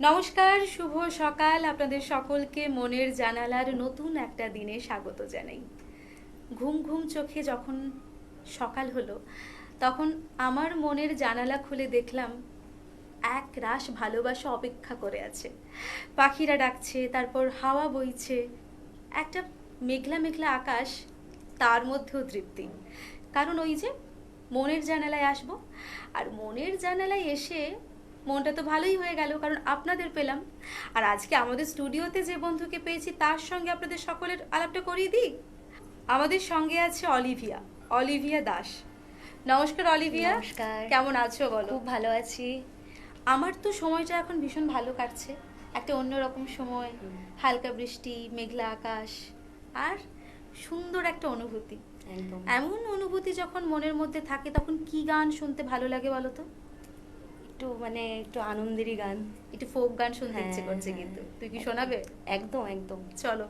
নমস্কার, শুভ সকাল। আপনাদের সকলকে মনের জানালার নতুন একটা দিনে স্বাগত জানাই। ঘুম ঘুম চোখে যখন সকাল হলো, তখন আমার মনের জানালা খুলে দেখলাম এক রাশ ভালোবাসা অপেক্ষা করে আছে। পাখিরা ডাকছে, তারপর হাওয়া বইছে, একটা মেঘলা মেঘলা আকাশ, তার মধ্যেও তৃপ্তি। কারণ ওই যে মনের জানালায় আসবো, আর মনের জানালায় এসে মনটা তো ভালোই হয়ে গেল, কারণ আপনাদের পেলাম। আর আজকে আমাদের স্টুডিওতে যে বন্ধুকে পেয়েছি তার সঙ্গে আপনাদের সকলের আলাপটা করিয়ে দিই। আমাদের সঙ্গে আছে অলিভিয়া, অলিভিয়া দাস। নমস্কার অলিভিয়া। নমস্কার। কেমন আছো বলো? খুব ভালো আছি। আমার তো সময়টা এখন ভীষণ ভালো কাটছে, একটা অন্যরকম সময়, হালকা বৃষ্টি, মেঘলা আকাশ, আর সুন্দর একটা অনুভূতি। একদম। এমন অনুভূতি যখন মনের মধ্যে থাকে তখন কি গান শুনতে ভালো লাগে বলো তো? একটু আনন্দেরই গান। একটু ফোক গান শুনতে ইচ্ছে হ্যাঁ, করছে, হ্যাঁ। কিন্তু তুই কি শোনাবে? একদম একদম। চলো,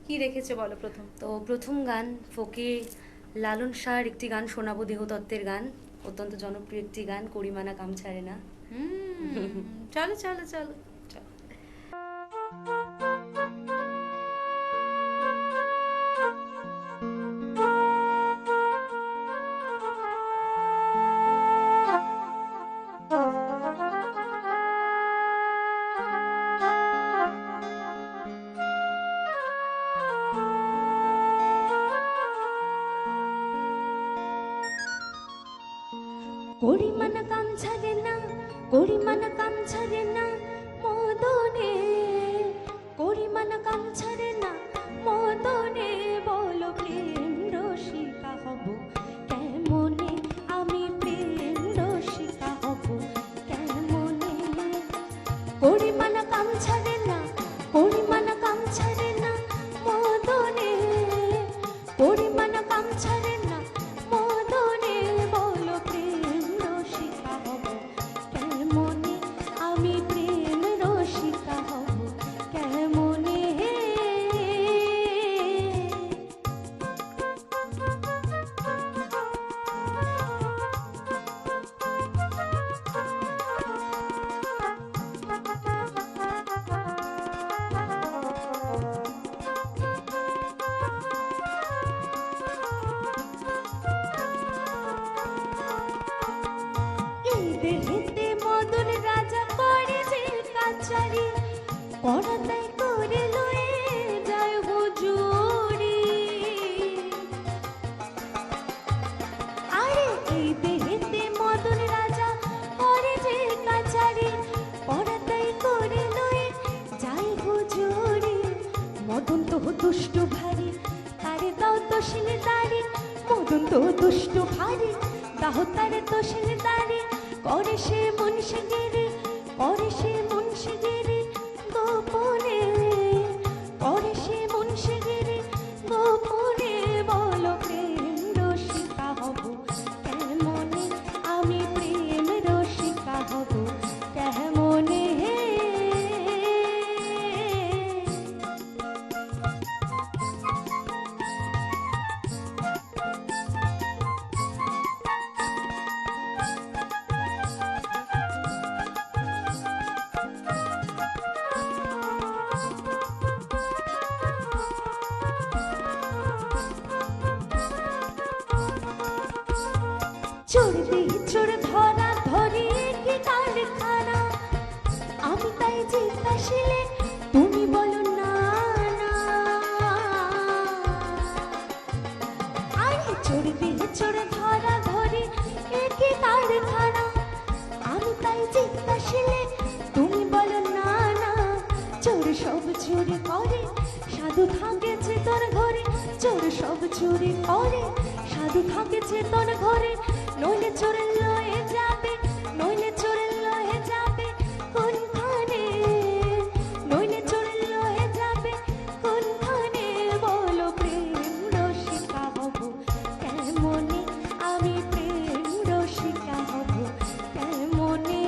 কি রেখেছে বলো প্রথম? তো প্রথম গান ফকির লালন শাহর একটি গান শোনাবো, দেহতত্ত্বের গান, অত্যন্ত জনপ্রিয় একটি গান, করিমানা কাম ছাড়ে না। চলো চলো চলো চলো। করিমানা কাম ছাড়ে না, করিমানা কাম ছাড়ে না মদনে, করিমানা কাম ছাড়ে না মদনে, বলো প্রেম রসিকা হব কেমনে, আমি প্রেম রসিকা হব কেমনে। করিমানা কাম ছাড়ে না, করিমানা কাম ছাড়ে না মদনে, করিমানা কাম ছাড়ে না মদনে, বলো প্রেম রসিকা হব কেমনে, আমি প্রেম রসিকা হব কেমনে। দেহেতে মদন রাজা করে যে কাচারি, পরাতাই করে লয়ে যায় হুজুরি। আরে এই দেহেতে মদন রাজা করে যে কাচারি, পরাতাই করে লয়ে যায় হুজুরি। মদন তো দুষ্ট ভারী, তারে দাও তো শিলদারি, মদন তো দুষ্ট ভারী, দাহ তারে তো শিলদারি। করে সে মুন্সিগিরি, করে সে মুন্সিগিরি গোপনে, করে সে মুন্সিগিরি গোপনে, বলো প্রেম রসিকা হব কেমনে, আমি প্রেম রসিকা হব কেমনে। চোর দিয়ে চোর ধরা ধরি কি কারখানা, আমি তাই জিজ্ঞাসিলে তুমি বলো না না। আরে চোর দিয়ে চোর ধরা ধরি কি কারখানা, আমি তাই জিজ্ঞাসিলে তুমি বলো না না। চোর সব চুরি করে, সাধু থাকে চেতন ঘরে, চোর সব চুরি করে, সাধু থাকে চেতন ঘরে। নইলে চোরে লয়ে যাবে, নইলে চোরে লয়ে যাবে কোনখানে, নইলে চোরে লয়ে যাবে কোনখানে, বলো প্রেম রসিকা হব কেমনে, আমি প্রেম রসিকা হব কেমনে।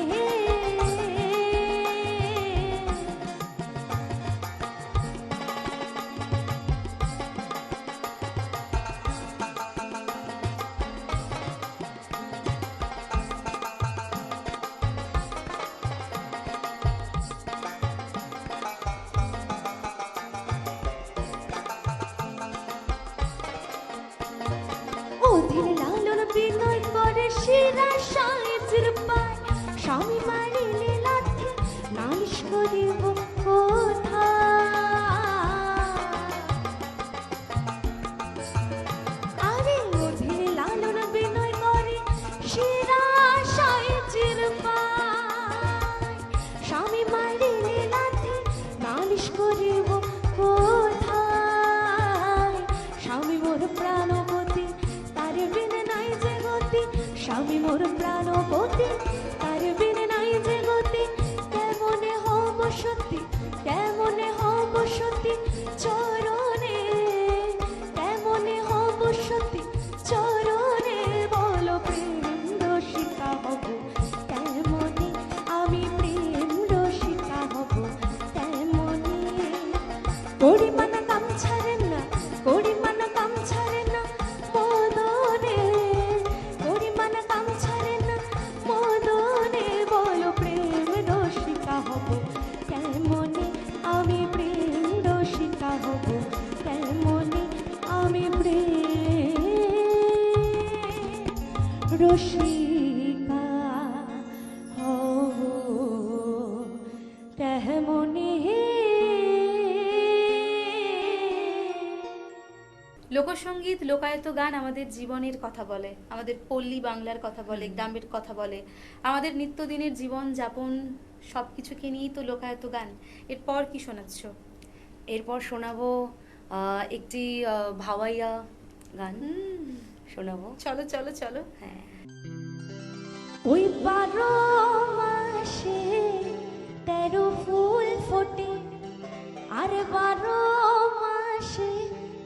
বিনয় করে শিরা সাইজের পায় স্বামী মারিলে লাথি নালিশ করিব আরে অধীর লালন বিনয় করে শিরা সাইজের পায় স্বামী মারিলে লাথি নালিশ করিব কোথায় স্বামী মোর প্রাণপতি তার বিনে নাই যে গতি স্বামী মোর প্রাণপতি তার বিনে নাই যে গতি কেমনে হব সত্যি কেমনে হব সত্যি চরণে কেমনে হব সত্যি চরণে বলো প্রেম রসিকা হব কেমনে আমি প্রেম রসিকা হব কেমনে করিমানা কাম ছাড়েন না করিমানা কাম ছাড়েন না মদনে করিমানা কাম ছাড়েন না মদনে বলো প্রেম রসিকা হব কেমনে আমি প্রেম রসিকা হব কেমনে আমি প্রেম রসিকা হব কেমনে। লোকসঙ্গীত লোকায়ত গান আমাদের জীবনের কথা বলে, আমাদের পল্লী বাংলার কথা বলে, গ্রামের কথা বলে, আমাদের নিত্যদিনের জীবন যাপন সব কিছুকে নিয়েই তো লোকায়ত গান। এরপর কি শোনাচ্ছ? এরপর শোনাবো একটি ভাওয়াইয়া গান শোনাবো। চলো চলো চলো। হ্যাঁ। ওই 12 মাসে 13 ফুল ফোটে আর 12 মাসে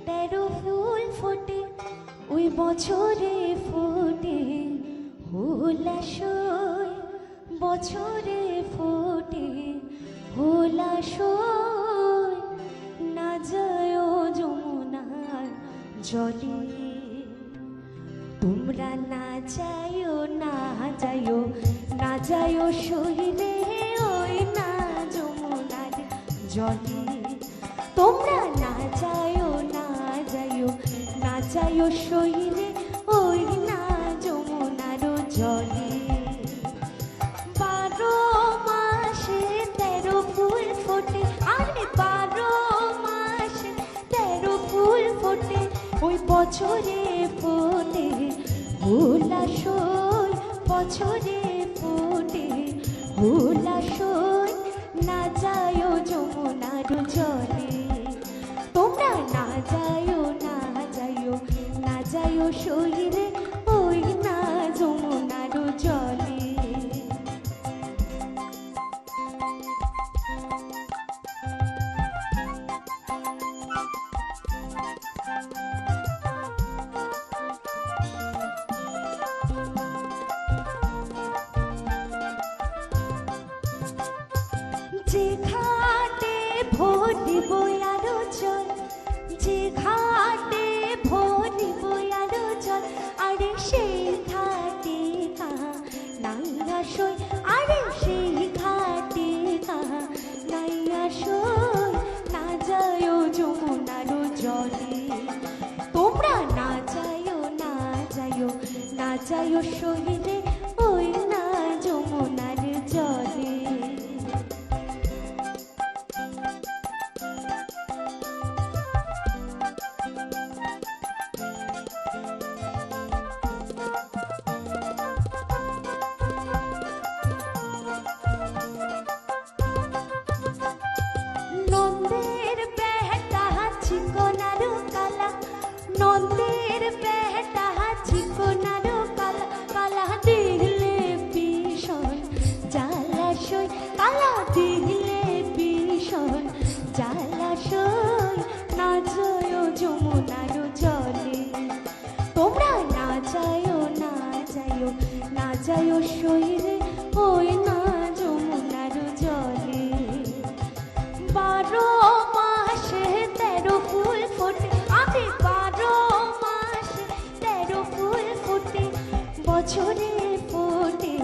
13 ফুল ফোটে ওই বছরে ফোটে হুলাশয় বছরে ফোটে হুলাশয় না যায় যমুনার জলে তোমরা না যাইও না যাইও না যাইও শহীদে ওই না যমুনার জলে তোমরা না যাইও না যাইও না যাইও শহীদে ওই না যমুনার জলে 12 মাসে 13 ফুল ফোটে আরে 12 মাসে 13 ফুল ফোটে ওই বছরে ফোটে হুলাশয় বছরে ফোটে হুলাশয় না যাইও যমুনার জলে তোমরা না যাইও না যাইও না যাইও শহীদে ওই না যমুনার জলে। যে ঘাটে ভরিব আরো জল যে ঘাটে ভরিব আরো জল আরে সেই ঘাটে কাহা নাইয়া সই আরে সেই ঘাটে কাহা নাইয়া সই না যাইও যমুনার জলে তোমরা না যাইও না যাইও না যাইও শহীদে ওই না যমুনার জলে। নন্দের বেটা চিকনার কালা নন্দের বেটা চিকনার কালা কালা দিলে ভীষণ জ্বালাশয় কালা দিলে ভীষণ জ্বালাশয় না যাইও যমুনার জলে তোমরা না যাইও না যাইও না যাইও শহীদে ওই না যমুনার জলে 12 মাসে 13 ফুল ফোটে আমি 12 মাসে 13 ফুল ফোটে বছরে ফোটে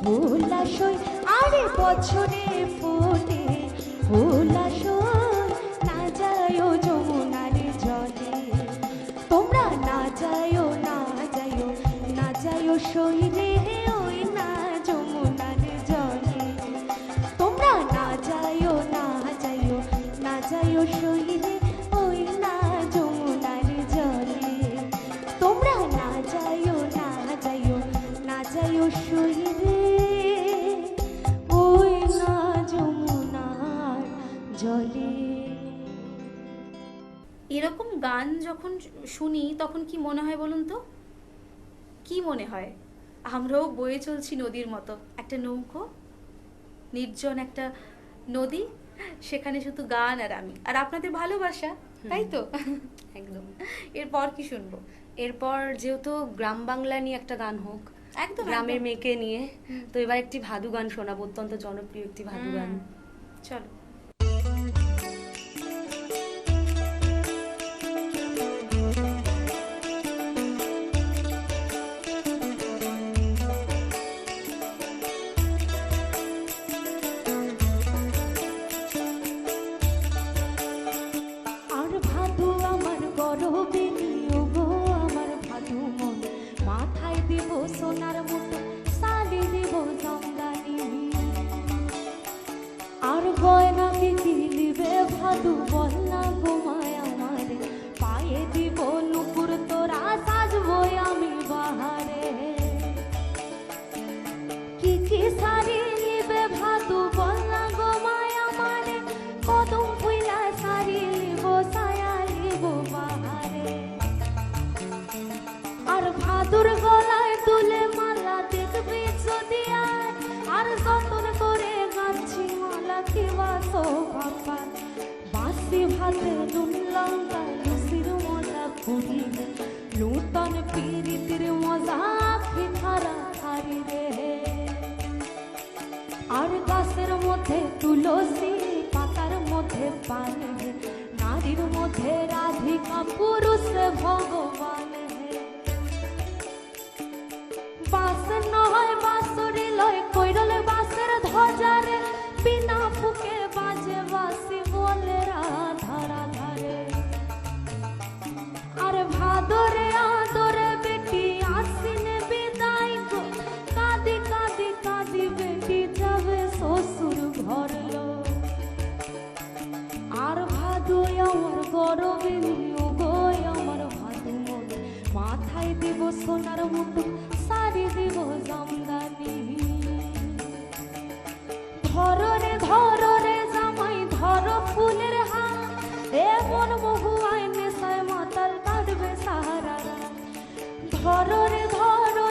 হুলাশয় আরে বছরে ফোটে হুলাশয় না যাইও যমুনার জলে তোমরা না যাইও না যাইও না সইরে ওই না যমুনার জলে তোমরা না যাইও না যাইও না যাইও সইরে ওই না যমুনার জলে তোমরা না যাইও না যাইও না যাইও সইরে ওই না যমুনার জলে। এরকম গান যখন শুনি তখন কি মনে হয় বলুন তো? কি মনে হয়? আমরাও বয়ে চলছি নদীর মতো, একটা নৌকো, নির্জন একটা নদী, সেখানে শুধু গান আর আমি আর আপনাদের ভালোবাসা, তাই তো? একদম। এরপর কি শুনবো? এরপর যেহেতু গ্রাম বাংলা নিয়ে একটা গান হোক, একদম গ্রামের একদম। মেয়েকে নিয়ে, তো এবার একটি ভাদু গান শোনাবো, অত্যন্ত জনপ্রিয় একটি ভাদু গান। চলো। আর ভাদু আমার গরবে নিও গো আমার ভাদু মন মাথায় দিব সোনার মুঠো শাড়ি দিব জামদানি আর গয়না কি দিলিবে ভাদু বল না গো মায়া আমারে পায়ে দিব নুপুর তোরা সাজবো আমি বাহারে কি শাড়ি নিবে ভাদু বল না গো মায়া আমারে কদম ফুইলা শাড়ি লিব সায়া লিব বাহারে আর ভাদুর গলায় তুলে মালা দেখবি যদি আর যতন করে গাছি মালা কিবা তো বাবা বাসি ভাতে নুন লঙ্কা লুচির মজা পুরিবে নূতন পিরিতির মজা পিঠারা খারি রে আর গাছের মধ্যে তুলসী পাতার মধ্যে পানি হে নারীর মধ্যে রাধিকা পুরুষ ভগবান হে বাস নয় বাঁশরি লয় কৈরল বাসের ধ্বজারে বিনা ফুকে বাজে বাসি বলে রাধা রাধারে আর ভাদরে আদরে বেটি আসিনে বিদায় গো কাঁদি কাঁদি কাঁদি বেটি যাবে শ্বশুর ঘর লো আর ভাদু আমার গরবে নিও গো আমার ভাদু মন মাথায় দিব সোনার মুঠো শাড়ি দিব জামদানি ধরো রে জামাই ধরো ফুলের হাত এমন মহুয়ায় নেশায় মাতাল কাটবে সাহারা ধরো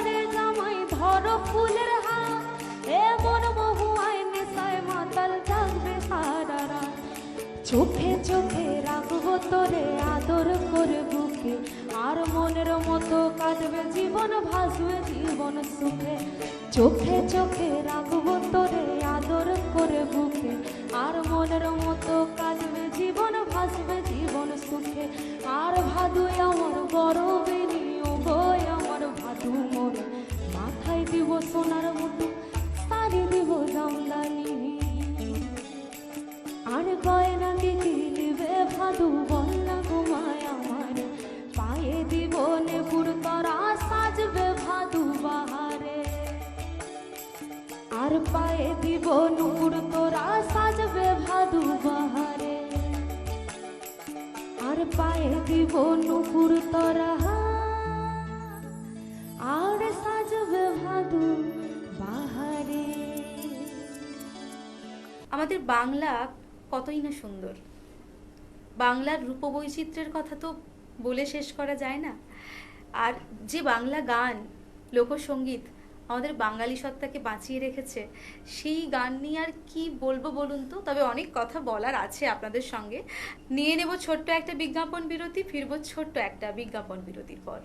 রে জামাই ধরো ফুলের হাত এমন মহুয়ায় নেশায় মাতাল জাগবে সাহারা চোখে চোখে রাখবো তোরে আদর করে বুকে আর মনের মতো কাটবে জীবন ভাসবে জীবন সুখে চোখে চোখে রাখবো তোরে আদর করে বুকে আর মনের মতো কাটবে জীবন ভাসবে জীবন সুখে আর ভাদু আমার গরবে নিও গো আমার ভাদু মোর মাথায় দিব সোনার মুঠো শাড়ি দিব জামদানি আর গয়না কি দিবে ভাদু বল না গো মায়া আমার পায়ে দিব নেপুর তরা সাজবে ভাদু বাহারে আর পায়ে দিব নুপুর তোরা সাজবে ভাদু বাহারে আর পায়ে দিব নুপুর তোরা আর সাজবে ভাদু বাহারে। আমাদের বাংলা কতই না সুন্দর, বাংলার রূপবৈচিত্র্যের কথা তো বলে শেষ করা যায় না। আর যে বাংলা গান, লোকসঙ্গীত আমাদের বাঙালি সত্তাকে বাঁচিয়ে রেখেছে, সেই গান নিয়ে আর কি বলবো বলুন তো? তবে অনেক কথা বলার আছে আপনাদের সঙ্গে। নিয়ে নেব ছোট্ট একটা বিজ্ঞাপন বিরতি, ফিরবো ছোট্ট একটা বিজ্ঞাপন বিরতির পর।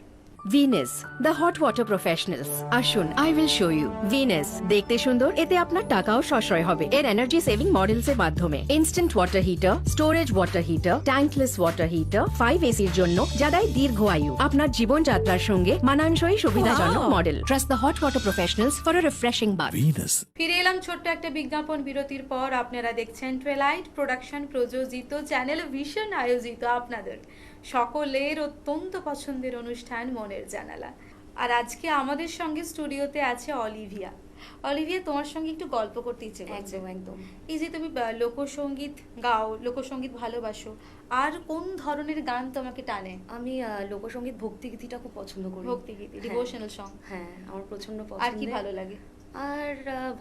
Venus the hot water professionals. আসুন, I will show you. Venus দেখতে সুন্দর, এতে আপনার টাকাও সাশ্রয় হবে এর এনার্জি সেভিং মডেলস এর মাধ্যমে। Instant water heater, storage water heater, tankless water heater, 5 এসির জন্য যা দেয় দীর্ঘ আয়ু। আপনার জীবনযাত্রার সঙ্গে মানানসই সুবিধাজনক model. Trust the hot water professionals for a refreshing bath. Venus. ফিরে এলাম ছোট্ট একটা বিজ্ঞাপন বিরতির পর। আপনারা দেখছেন টুয়েলাইট প্রোডাকশন প্রযোজিত, চ্যানেল ভিশন আয়োজিত আপনাদের সকলের অত্যন্ত পছন্দের অনুষ্ঠান মনের জানালা। আর আজকে আমাদের সঙ্গে স্টুডিওতে আছে অলিভিয়া। অলিভিয়া, তোমার সঙ্গে একটু গল্প করতে ইচ্ছে করছে। একদম একদম। এই যে তুমি লোকসঙ্গীত গাও, লোকসঙ্গীত ভালোবাসো, আর কোন ধরনের গান তোমাকে টানে? আমি লোকসঙ্গীত ভক্তিগীতিটা খুব পছন্দ করি। ভক্তিগীতি, হ্যাঁ। Devotional song. হ্যাঁ, আমার প্রচন্ড আর কি পছন্দ। ভালো লাগে? আর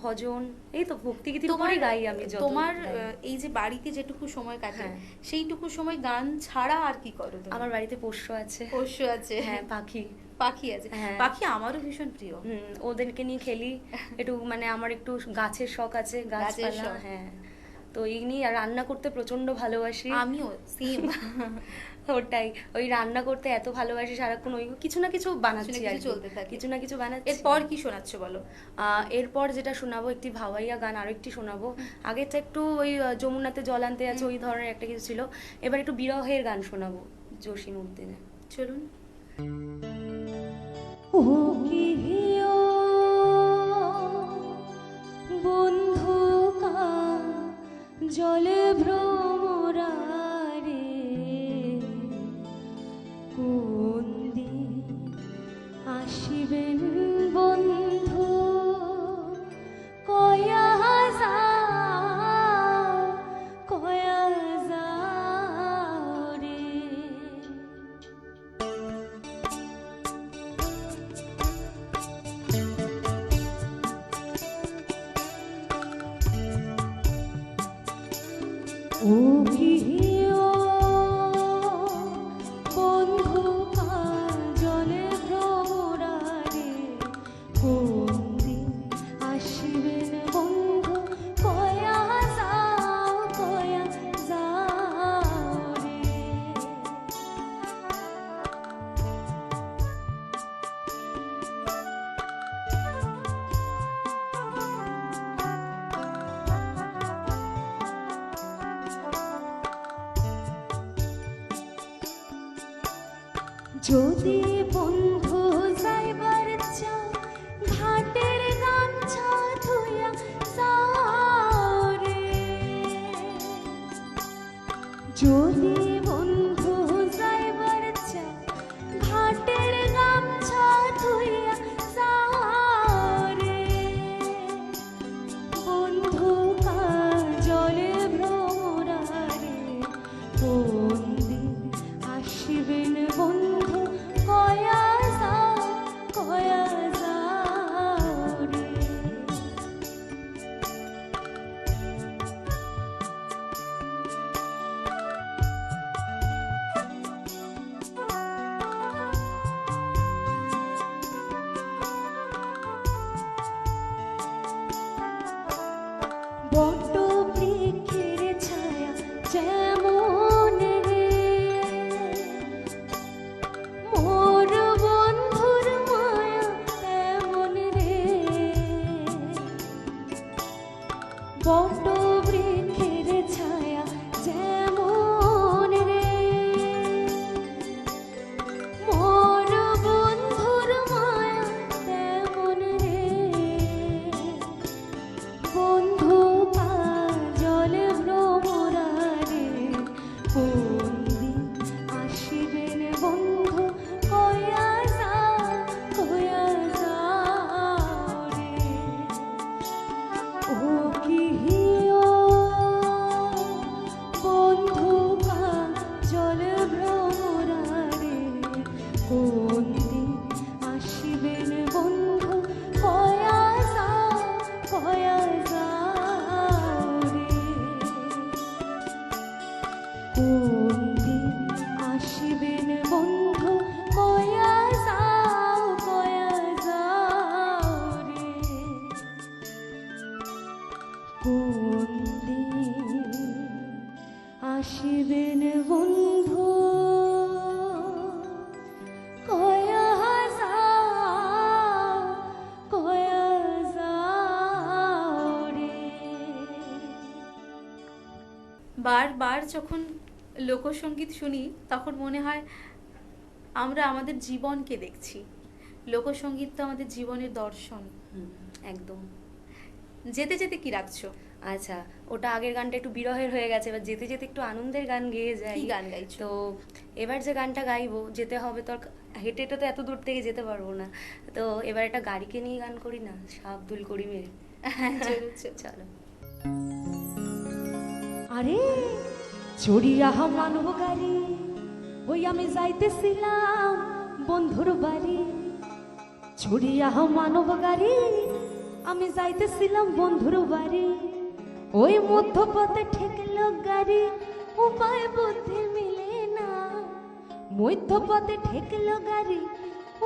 ভজন, এই তো ভক্তিগীতির তোমার উপরেই গাই আমি যত তোমার গাই। এই যে বাড়িতে যেটুকু সময় কাটে, হ্যাঁ। সেইটুকু সময় গান ছাড়া আর কি করো তুমি? আমার বাড়িতে পোষ্য আছে। পোষ্য আছে। হ্যাঁ, পাখি। পাখি আছে। হ্যাঁ। পাখি আমারও ভীষণ প্রিয়। ওদেরকে নিয়ে খেলি একটু, মানে আমার একটু গাছের শখ আছে, গাছের গাছপালা। শখ। হ্যাঁ, তো এই নিয়ে আর রান্না করতে প্রচন্ড ভালোবাসি। আমিও সেম। ওটাই, ওই রান্না করতে এত ভালোবাসি, সারাক্ষণ ওই কিছু না কিছু বানাচ্ছি কিছু না আর কিছু কি। চলতে থাকে। কিছু না কিছু বানাচ্ছি। এরপর কি শোনাচ্ছ বলো? এরপর যেটা শোনাবো, একটি ভাওয়াইয়া গান আরো একটি শোনাবো। আগেরটা একটু ওই যমুনাতে জল আনতে আছে ওই ধরনের একটা কিছু ছিল। এবার একটু বিরহের গান শোনাবো জসিম উদ্দিনের। চলুন। ও কি হিও বন্ধু কা জলে ভ্রমরারে কোন দিন আসিবেন বন্ধু কয়া যাও কয়া যাও রে। ও গৃহিও বন্ধু কাজলে ভ্রমরারে কোন দিন আসিবেন বন্ধু কয়া যাও রে। যদি বন্ধু যাইবার চাও ঘাটের গামছা ধুইয়া যাও রে। যদি বন্ধু যাইবার চাও ঘাটের গামছা ধুইয়া যাও রে। বন্ধু কাজলে ভ্রমরারে কোন দিন আসিবেন বন্ধু কয়া যাও রে। বট বৃক্ষের ছায়া যেমন রে মোর বন্ধুর মায়া তেমন রে। বট বৃক্ষের ছায়া যেমন রে মোর বন্ধুর মায়া তেমন রে। বন্ধু কাজলে ভ্রমরারে কোন দিন আসিবেন বন্ধু কয়া যাও রে। ও কি হিও বন্ধু কাজলে ভ্রমরারে কোন দিন আসিবেন বন্ধু কয়া যাও রে। কোন দিন আসিবেন বন্ধু কয়া যাও রে। কোন দিন আসিবেন বন্ধু কয়া যাও রে। বারবার যখন লোকসঙ্গীত শুনি তখন মনে হয় আমরা আমাদের জীবনকে দেখছি। লোকসঙ্গীত তো আমাদের জীবনের দর্শন। একদম। যেতে যেতে কি রাখছো? আচ্ছা, ওটা আগের গানটা একটু বিরহের হয়ে গেছে, এবার যেতে যেতে একটু আনন্দের গান গেয়ে যাই। কি গান গাইছো? তো এবার যে গানটা গাইবো, যেতে হবে তো আর, হেঁটে হেঁটে তো এত দূর থেকে যেতে পারবো না, তো এবার একটা গাড়িকে নিয়ে গান করি না, শাহ আব্দুল করিমের। চলো। আরে চড়িয়া মানব গাড়ি, ওই আমি যাইতেছিলাম বন্ধুর বাড়ি। চড়িয়া মানব গাড়ি, আমি যাইতেছিলাম বন্ধুর বাড়ি। ওই মধ্যপথে ঠেকলো গাড়ি, উপায় বুদ্ধি মিলে না। মধ্যপথে ঠেকলো গাড়ি,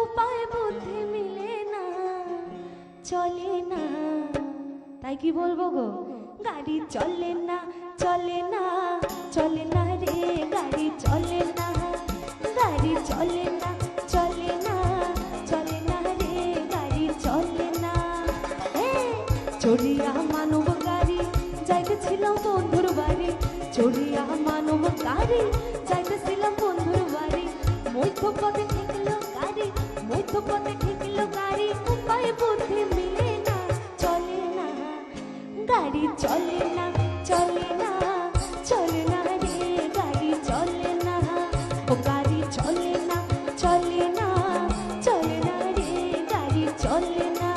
উপায় বুদ্ধি মিলে না, চলে না। তাই কি বলবো গো, গাড়ি চলে না, চলে না, চলে না রে, গাড়ি চলে না, গাড়ি চলে না, চলে না, চলে না রে, গাড়ি চলে না। চড়িয়া মানব গাড়ি, যাইতেছিলাম বন্ধুর বাড়ি। চড়িয়া মানব গাড়ি, যাইতেছিলাম বন্ধুর বাড়ি। মধ্যপথে ঠেকলো গাড়ি, মধ্যপথে ঠেকলো গাড়ি, উপায় বুদ্ধি মিলে না, চলে না, গাড়ি চলে না, চলে না, চলে না রে, গাড়ি চলে না, ও গাড়ি চলে না, চলে না, চলে না রে, গাড়ি চলে না।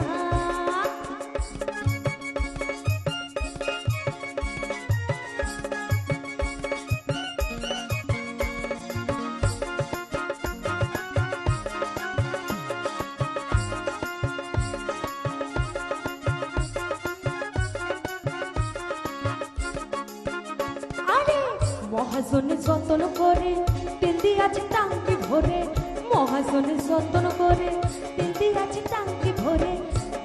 আরে মহাজনে যতন করে তেল দিয়াছে টাঙ্কি ভরে, মহাজনে যতন করে তেল দিয়াছে টাঙ্কি ভরে।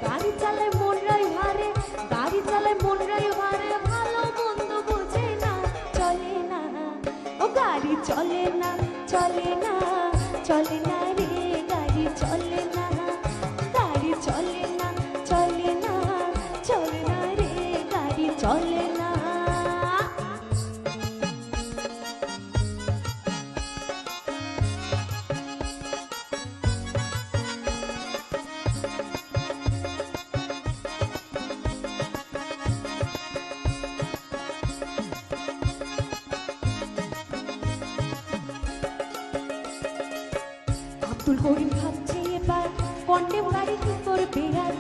গাড়ি চালায় মন রায় ভারে, গাড়ি চালায় মন রায় ভারে, ভালো মন্দ বোঝে না, চলে না, ও গাড়ি চলে না, চলে না, চলে না রে, গাড়ি চলে না, গাড়ি চলে না, চলে না, চলে না রে, গাড়ি চলে না। আব্দুল করিম ভাবছে এবার কন্ডেম গাড়ি কি করবে আর,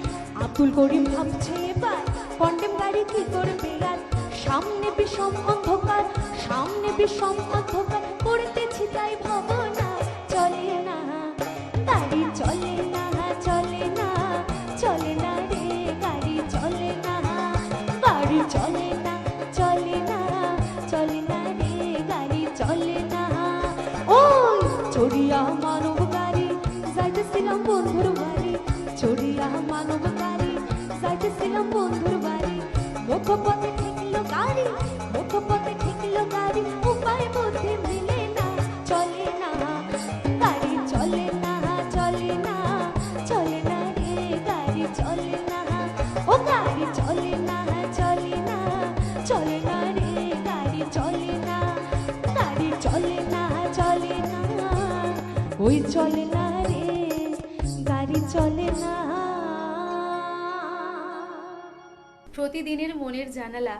আব্দুল করিম ভাবছে এবার কন্ডেম গাড়ি কি করবে আর। সামনে বিষম অন্ধকার, সামনে বিষম অন্ধকার, করতেছি তাই ভাবনা, চলে না, গাড়ি চলে না, চলে না, চলে না রে, গাড়ি চলে না, গাড়ি চলে না, চলে না, চলে না রে, গাড়ি চলে না। ওই চড়িয়া মানব গাড়ি, যাইতেছিলাম বন্ধুর বাড়ি। চড়িয়া মানব গাড়ি, যাইতেছিলাম বন্ধুর বাড়ি। মুখপথে ঠেকলো গাড়ি, মুখপথে ঠেকলো গাড়ি, উপায় বুদ্ধি মিলে না, চলে না, গাড়ি চলে না, চলে না, চলে না রে, গাড়ি চলে না, ও গাড়ি চলে না, চলে না, চলে না রে, গাড়ি চলে না, গাড়ি চলে না, চলে না, ওই চলে না রে, গাড়ি চলে না। প্রতিদিনের মনের জানালা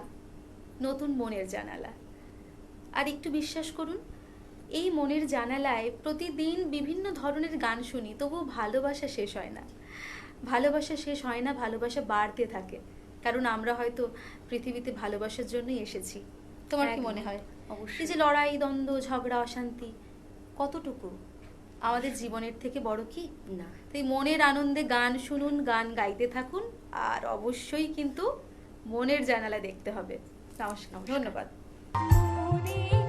নতুন মনের জানালা। আর একটু বিশ্বাস করুন, এই মনের জানালায় প্রতিদিন বিভিন্ন ধরনের গান শুনি, তবুও ভালোবাসা শেষ হয় না, ভালোবাসা শেষ হয় না, ভালোবাসা বাড়তে থাকে। কারণ আমরা হয়তো পৃথিবীতে ভালোবাসার জন্যই এসেছি। তোমার কি একদম, মনে হয়? অবশ্যই। এই যে লড়াই, দ্বন্দ্ব, ঝগড়া, অশান্তি কতটুকু আমাদের জীবনের থেকে বড় কি না। তাই মনের আনন্দে গান শুনুন, গান গাইতে থাকুন, আর অবশ্যই কিন্তু মনের জানালা দেখতে হবে। নমস্কার, ধন্যবাদ। মনে